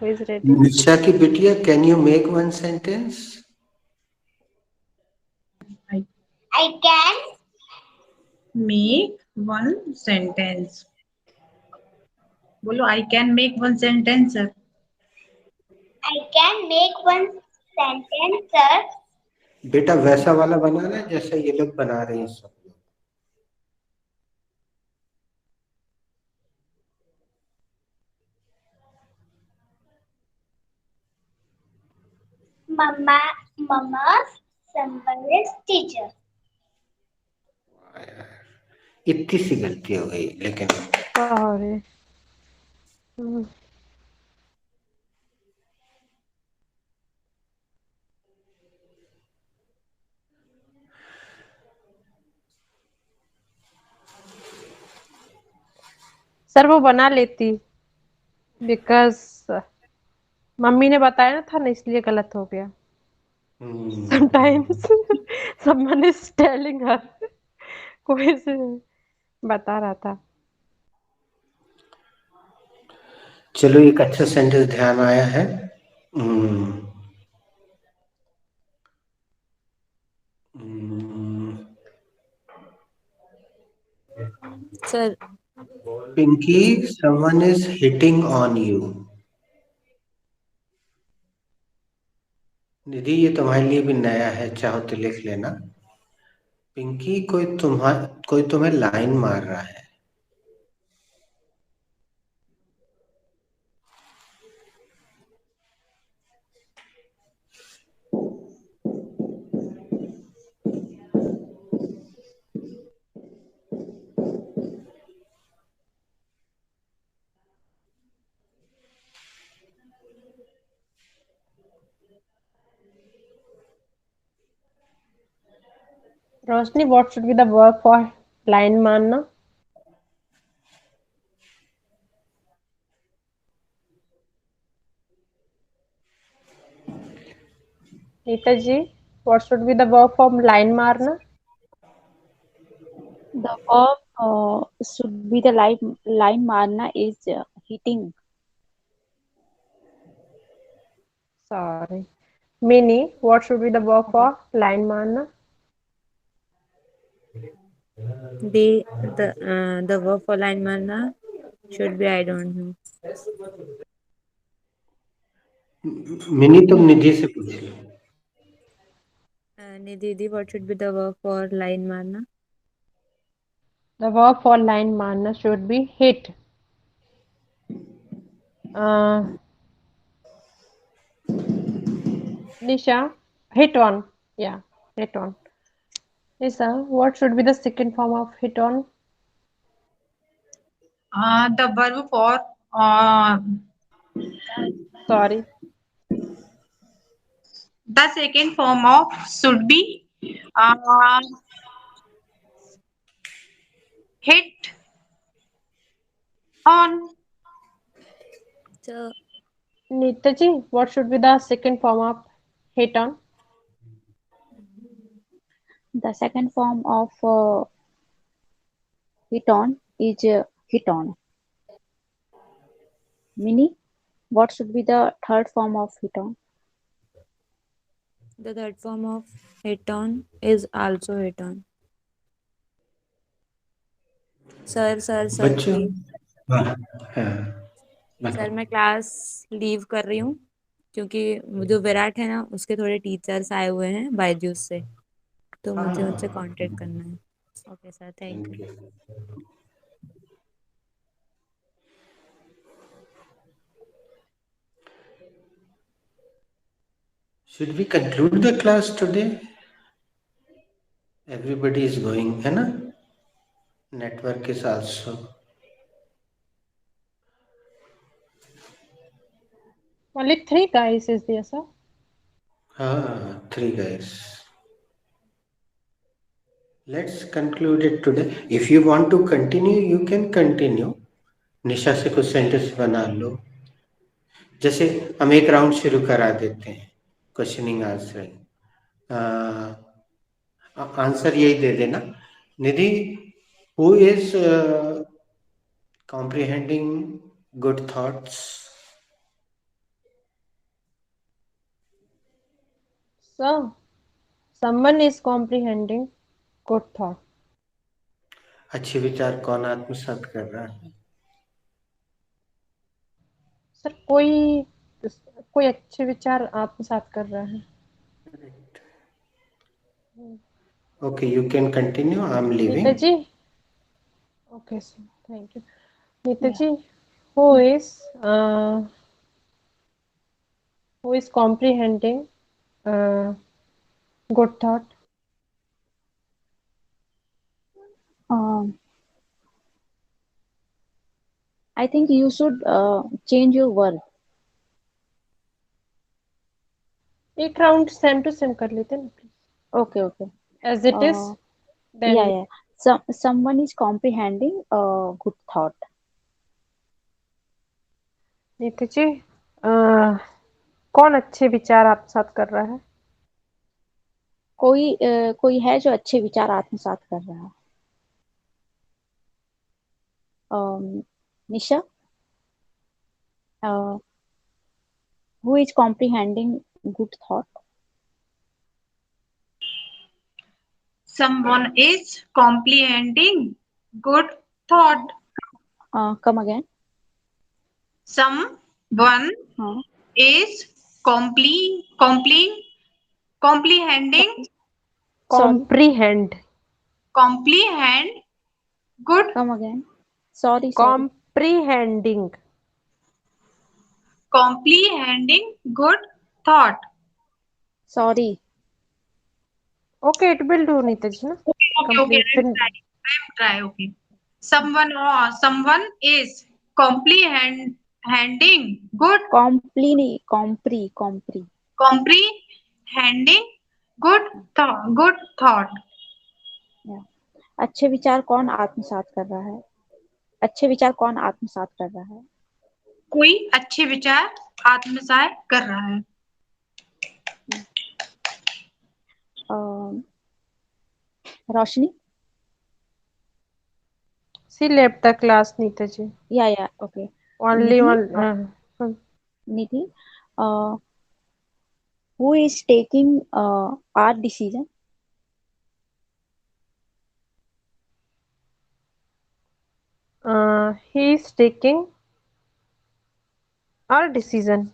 Who is ready? निशा की बिटिया, can you make one sentence? I can make one sentence. बोलो, I can make one sentence, sir. I can make one sentence, sir. बेटा वैसा वाला बनाना है जैसा ये लोग बना रहे हैं सब लोग। Mama, someone is teacher. इतनी सी गलती हो गई, लेकिन सॉरी। सर वो बना लेती, बिकॉज मम्मी ने बताया ना था ना, इसलिए गलत हो गया। Sometimes someone is telling her, कोई से बता रहा था। चलो एक अच्छा सेंटेंस ध्यान आया है। Sir, Pinky, someone is hitting on you. निधि, ये तुम्हारे लिए भी नया है, चाहो तो लिख लेना। पिंकी, कोई तुम्हें लाइन मार रहा है। Roshni, what should be the verb for line मारना? Neeta ji, what should be the verb for line मारना? The verb should be the line marna is hitting. Sorry. Mini, what should be the verb for line मारना? The verb for line marna should be I don't know. Mini, तुम निधि से पूछ लो। Nidhi, what should be the verb for line marna? The verb for line मारना should be hit. Nisha, hit on. Yeah, hit on. Nisha, what should be the second form of hit on? The verb for Sorry. the second form of should be hit on. So, Neetaji, what should be the second form of hit on? The second form of hit on is hit on. Mini, what should be the third form of hit on? the third form of hit on is also hit on. Sir, बच्चों, please. हाँ, sir, मैं class leave कर रही हूँ क्योंकि जो विराट है ना, उसके थोड़े टीचर्स आए हुए हैं बायजूस से, तो मुझे उनसे कांटेक्ट करना है। Okay sir, thank you. Should we conclude the class today? Everybody is going, है ना? Network is also. Only 3 guys is there, sir. 3 guys. Let's conclude it today. If you want to continue, you can continue. निशा से कुछ sentence बना लो। जैसे हम एक round शुरू करा देते हैं, क्वेश्चनिंग आंसरिंग। आंसर यही दे देना। निधि, who is comprehending good thoughts? Sir, someone is comprehending good thought. अच्छे विचार कौन आत्मसात कर रहा है? सर, कोई अच्छे विचार आत्मसात कर रहा है। Okay, you can continue. I'm leaving. Neeta ji. Okay, sir. Thank you. Neeta ji, who is comprehending good thought? I think you should change your verb. एक राउंड सेम टू सेम कर लेते हैं ना, please. Okay. As it is. Then Yeah. Someone is comprehending good thought. Neeta ji, कौन अच्छे विचार आत्मसात कर रहा है? कोई है जो अच्छे विचार आत्मसात कर रहा है। निशा, who is comprehending good thought? Someone is comprehending good thought. come again. Someone हाँ, is comprehending sorry, comprehend, good come again. Sorry. comprehending, good thought. Sorry. okay, it will do, Neetaji, na? Okay, Complete. I'm try. Okay. Someone is comprehending good comprehending good thought. Yeah. अच्छे विचार कौन आत्मसात कर रहा है? अच्छे विचार कौन आत्मसात कर रहा है? कोई अच्छे विचार आत्मसात कर रहा है. रोशनी. She left the class, Neetaji. Yeah, okay. Only Nidhi, one. Nidhi, who is taking our decision? He is taking our decision.